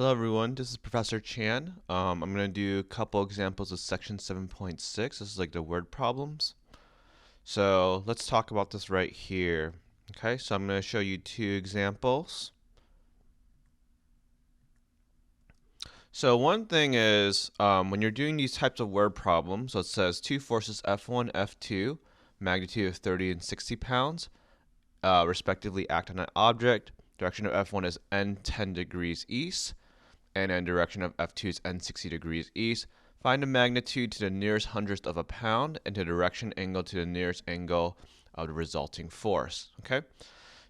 Hello everyone, this is Professor Chan. I'm going to do a couple examples of section 7.6. This is like the word problems. So let's talk about this right here. Okay, so I'm going to show you two examples. So one thing is when you're doing these types of word problems, so it says two forces F1, F2, magnitude of 30 and 60 pounds, respectively act on an object. Direction of F1 is n 10 degrees east. And in direction of F2 is n 60 degrees east. Find the magnitude to the nearest hundredth of a pound and the direction angle to the nearest angle of the resulting force. Okay,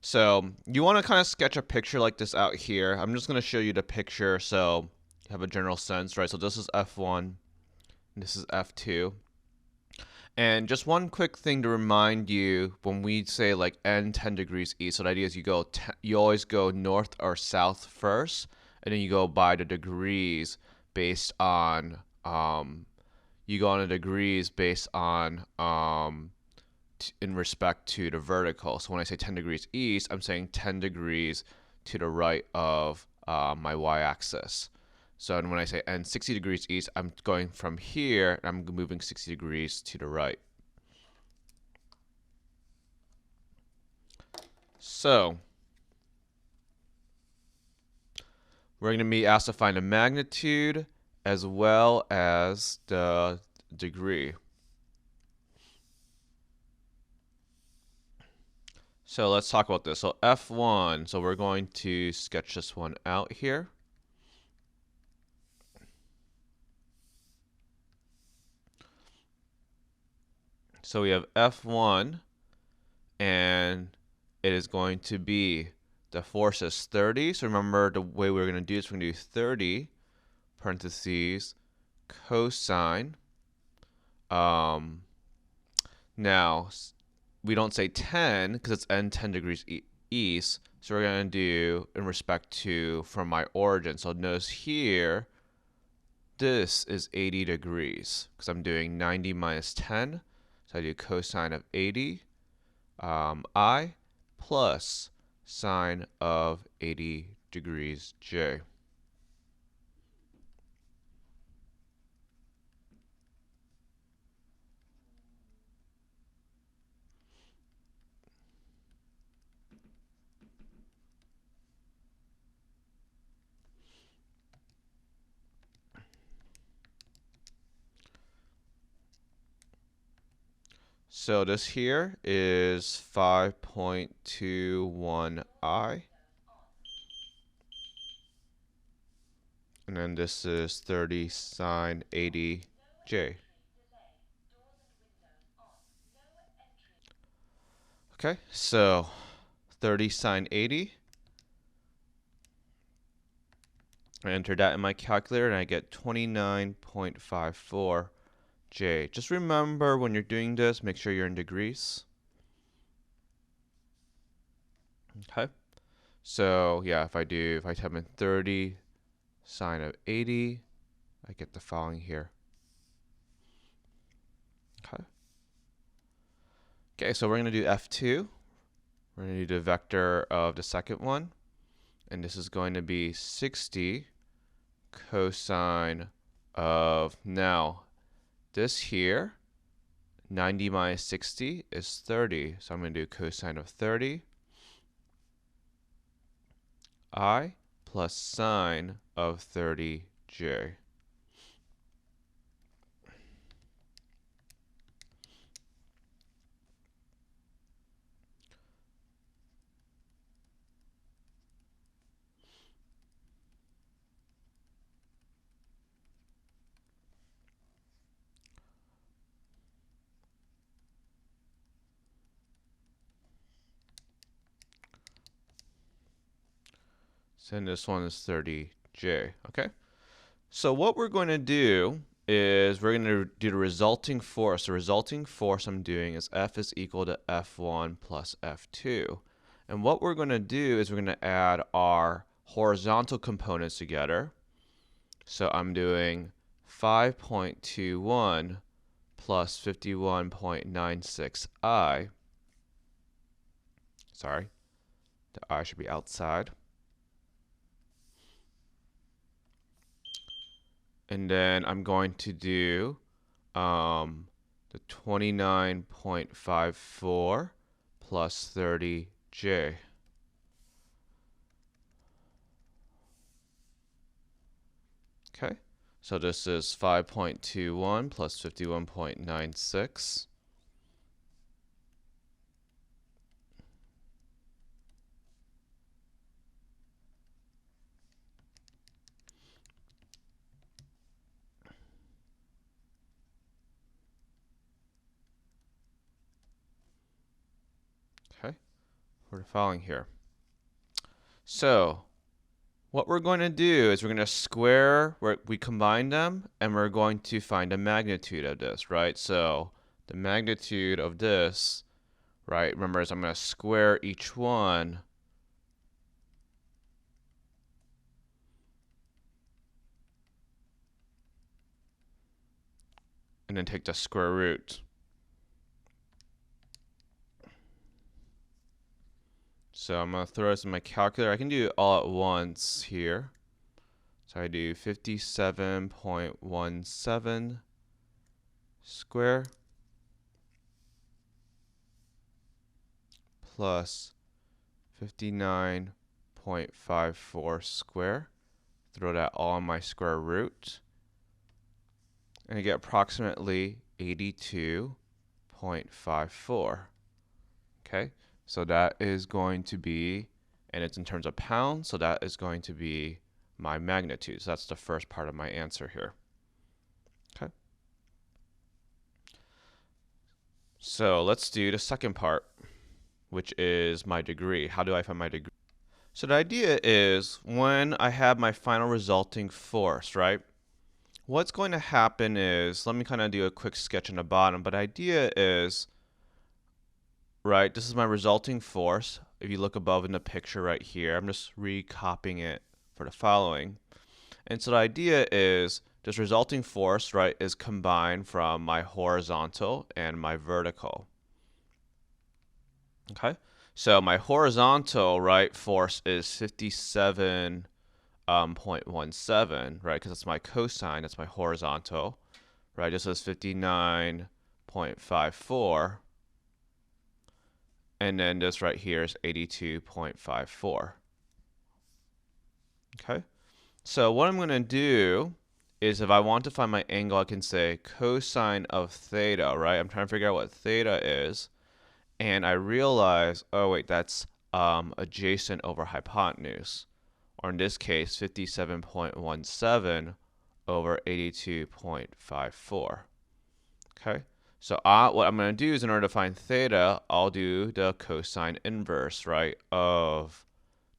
so you want to kind of sketch a picture like this out here. I'm just going to show you the picture so you have a general sense, right? So this is F1, and this is F2. And just one quick thing to remind you when we say like n 10 degrees east, so the idea is you always go north or south first, and then you go by the degrees based on you go on the degrees based on in respect to the vertical. So when I say 10 degrees east, I'm saying 10 degrees to the right of my y-axis. So when I say n 60 degrees east, I'm going from here, and I'm moving 60 degrees to the right. So we're going to be asked to find the magnitude as well as the degree. So let's talk about this. So F1, so we're going to sketch this one out here. So we have F1, and it is going to be, the force is 30. So remember the way we're going to do this, we're going to do 30 parentheses cosine. Now, we don't say 10 because it's n 10 degrees east. So we're going to do in respect to from my origin. So notice here, this is 80 degrees because I'm doing 90 minus 10. So I do cosine of 80 I plus sine of 80 degrees J. So this here is 5.21 I. And then this is 30 sine 80 J. Okay, so 30 sine 80. I enter that in my calculator and I get 29.54 J. Just remember when you're doing this, make sure you're in degrees. Okay, so yeah, if I type in 30 sine of 80, I get the following here. Okay, so we're going to do F2. We're going to do the vector of the second one. And this is going to be 60 cosine of, now this here, 90 minus 60 is 30. So I'm going to do cosine of 30 I plus sine of 30 J. So this one is 30J. Okay. So what we're going to do is we're going to do the resulting force. The resulting force I'm doing is F is equal to F1 plus F2. And what we're going to do is we're going to add our horizontal components together. So I'm doing 5.21 plus 51.96 I. Sorry, the I should be outside. And then I'm going to do the 29.54 plus 30J. Okay, so this is 5.21 plus 51.96. Okay, for the following here. So what we're going to do is we're going to square where we combine them, and we're going to find the magnitude of this, right? So the magnitude of this, right, remember, is I'm going to square each one. And then take the square root. So I'm going to throw this in my calculator. I can do it all at once here. So I do 57.17 square plus 59.54 square. Throw that all in my square root. And I get approximately 82.54. Okay, so that is going to be, and it's in terms of pounds, so that is going to be my magnitude. So that's the first part of my answer here. Okay. So let's do the second part, which is my degree. How do I find my degree? So the idea is when I have my final resulting force, right? What's going to happen is, let me kind of do a quick sketch on the bottom, but the idea is, right, this is my resulting force. If you look above in the picture right here, I'm just recopying it for the following. And so the idea is this resulting force, right, is combined from my horizontal and my vertical. Okay, so my horizontal, right, force is 57.17, right, because that's my cosine, that's my horizontal, right? This is 59.54. And then this right here is 82.54. Okay, so what I'm going to do is, if I want to find my angle, I can say cosine of theta, right? I'm trying to figure out what theta is. And I realize, oh wait, that's adjacent over hypotenuse. Or in this case, 57.17 over 82.54. Okay, so what I'm going to do is, in order to find theta, I'll do the cosine inverse, right, of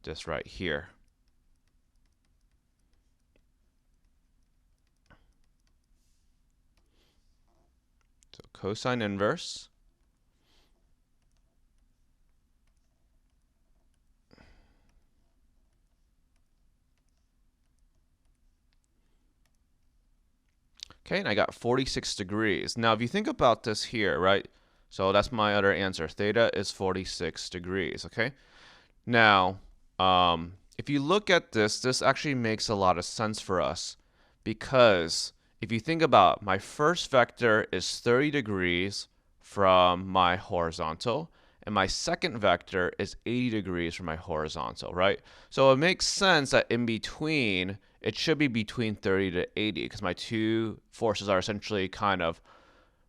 this right here. So cosine inverse. Okay, and I got 46 degrees. Now, if you think about this here, right? So that's my other answer. Theta is 46 degrees, okay? Now, if you look at this, this actually makes a lot of sense for us, because if you think about, my first vector is 30 degrees from my horizontal, and my second vector is 80 degrees from my horizontal, right? So it makes sense that in between, it should be between 30 to 80, because my two forces are essentially kind of,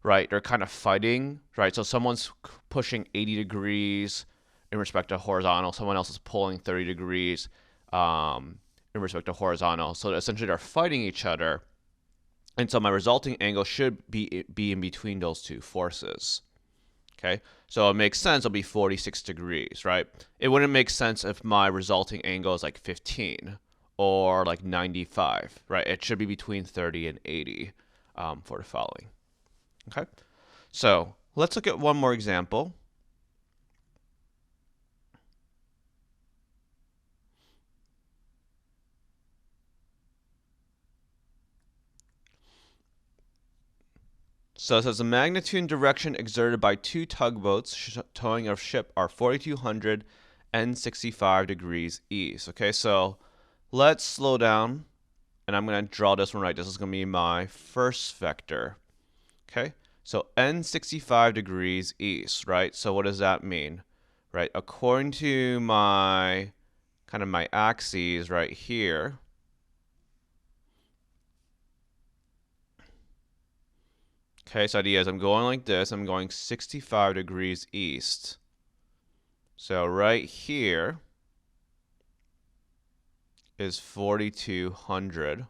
right, they're kind of fighting, right? So someone's pushing 80 degrees in respect to horizontal, someone else is pulling 30 degrees in respect to horizontal. So essentially they're fighting each other. And so my resulting angle should be in between those two forces. Okay, so it makes sense, it'll be 46 degrees, right? It wouldn't make sense if my resulting angle is like 15 or like 95, right? It should be between 30 and 80 for the following. Okay, so let's look at one more example. So it says the magnitude and direction exerted by two tugboats towing a ship are 4,200 and 65 degrees east. Okay, so let's slow down and I'm going to draw this one right. This is going to be my first vector. Okay, so n 65 degrees east, right? So what does that mean, right? According to my kind of my axes right here, okay, so idea is I'm going like this. I'm going 65 degrees east. So right here is 4200.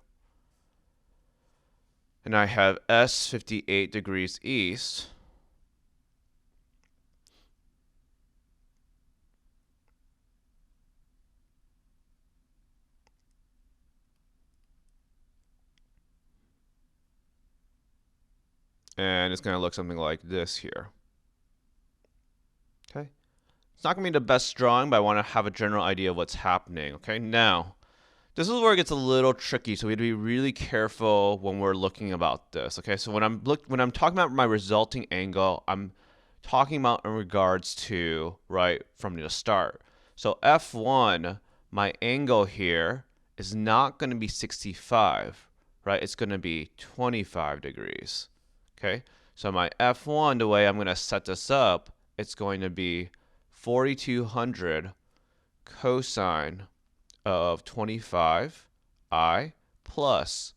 And I have S 58 degrees east. And it's going to look something like this here. Okay. It's not going to be the best drawing, but I want to have a general idea of what's happening. Okay. Now, this is where it gets a little tricky, so we have to be really careful when we're looking about this. Okay. So when I'm talking about my resulting angle, I'm talking about in regards to right from the start. So F1, my angle here is not going to be 65, right? It's going to be 25 degrees. Okay, so my F1, the way I'm going to set this up, it's going to be 4200 cosine of 25i plus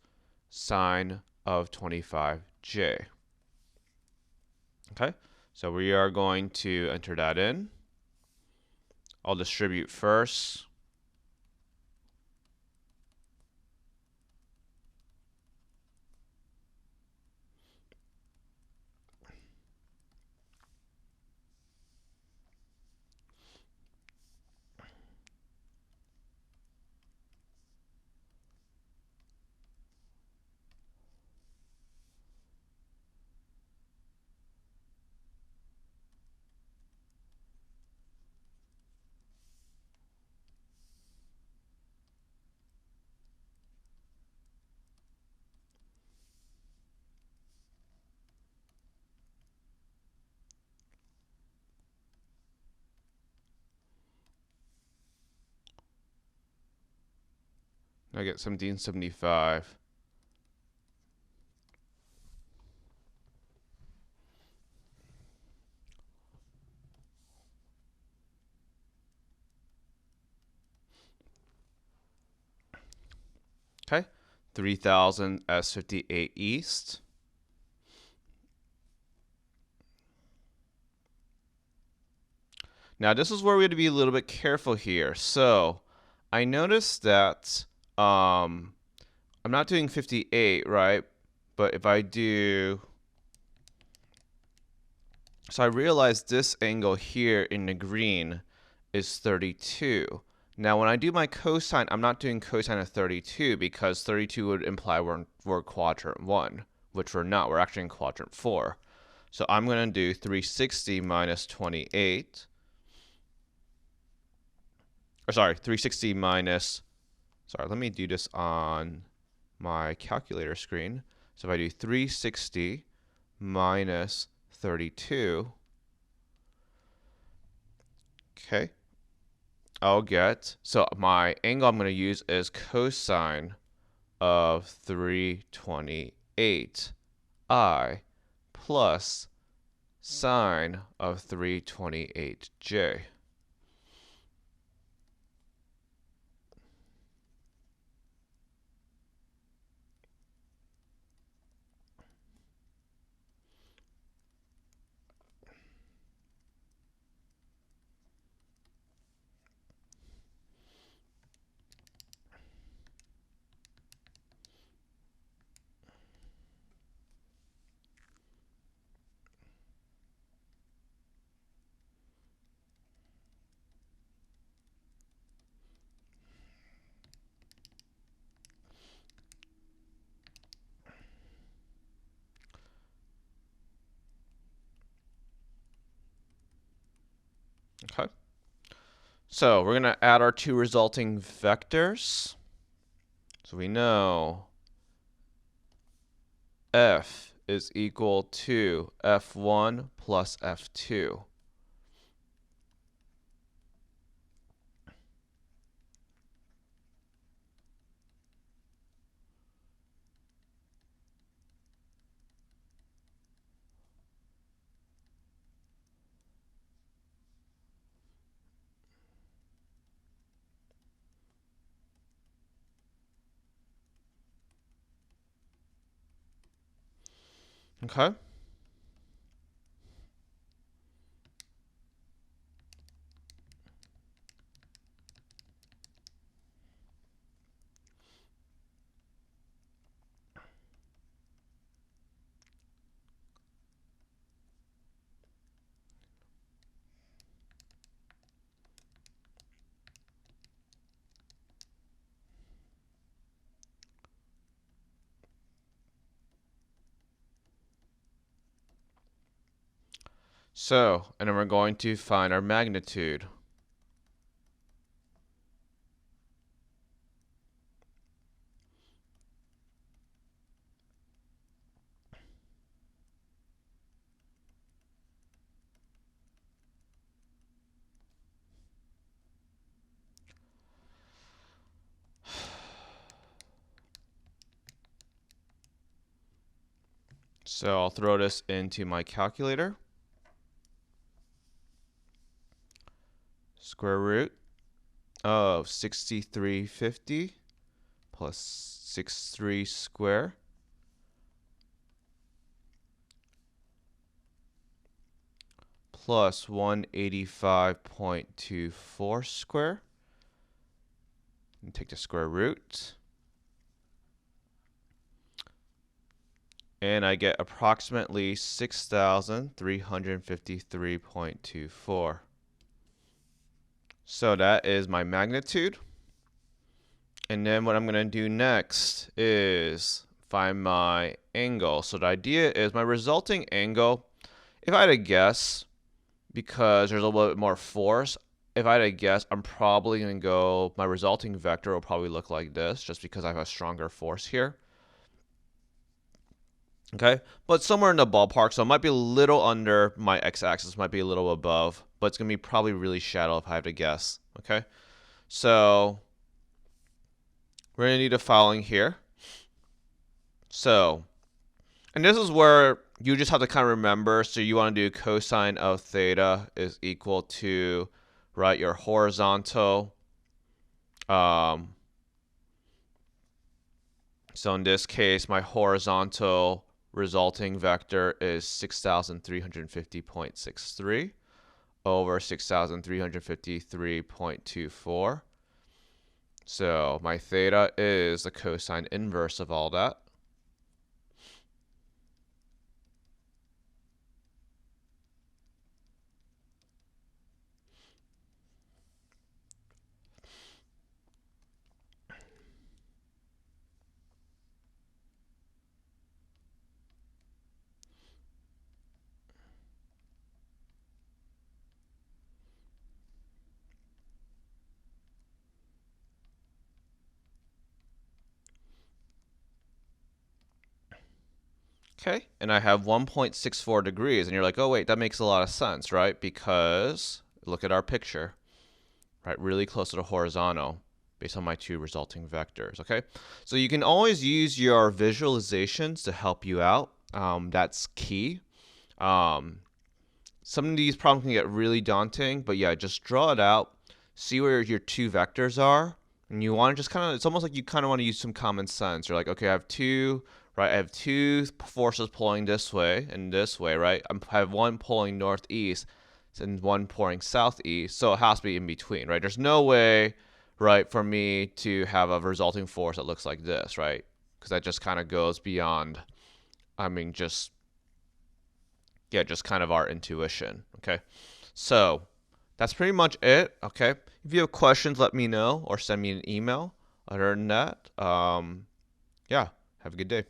sine of 25j. Okay, so we are going to enter that in. I'll distribute first. I get 1775. Okay, 3000 S58 east. Now this is where we have to be a little bit careful here. So I noticed that I'm not doing 58, right? But if I do, so I realize this angle here in the green is 32. Now when I do my cosine, I'm not doing cosine of 32 because 32 would imply we're quadrant 1, which we're not. We're actually in quadrant 4. So I'm going to do 360 minus 28. Or sorry, 360 minus, sorry, let me do this on my calculator screen. So if I do 360 minus 32, okay, I'll get, so my angle I'm going to use is cosine of 328i plus sine of 328j. Okay. So we're going to add our two resulting vectors. So we know f is equal to f1 plus f2. Okay. So, and then we're going to find our magnitude. So I'll throw this into my calculator. Square root of 6350 plus 63 square plus 185.24 square. And take the square root. And I get approximately 6,353.24. So that is my magnitude. And then what I'm going to do next is find my angle. So the idea is my resulting angle, if I had to guess, because there's a little bit more force, if I had to guess, I'm probably going to go, my resulting vector will probably look like this, just because I have a stronger force here. Okay, but somewhere in the ballpark, so it might be a little under my x-axis, might be a little above, but it's going to be probably really shallow if I have to guess. Okay, so we're going to need the following here. So, and this is where you just have to kind of remember, so you want to do cosine of theta is equal to, right, your horizontal, so in this case, my horizontal resulting vector is 6,350.63 over 6,353.24. So my theta is the cosine inverse of all that. Okay, and I have 1.64 degrees, and you're like, oh wait, that makes a lot of sense, right? Because look at our picture, right? Really close to the horizontal based on my two resulting vectors, okay? So you can always use your visualizations to help you out. That's key. Some of these problems can get really daunting, but yeah, just draw it out, see where your two vectors are, and you want to just kind of, it's almost like you kind of want to use some common sense. You're like, okay, I have two, right? I have two forces pulling this way and this way, right? I have one pulling northeast and one pulling southeast, so it has to be in between, right? There's no way, right, for me to have a resulting force that looks like this, right? Because that just kind of goes beyond, I mean, just kind of our intuition, okay? So that's pretty much it, okay? If you have questions, let me know or send me an email. Other than that, yeah, have a good day.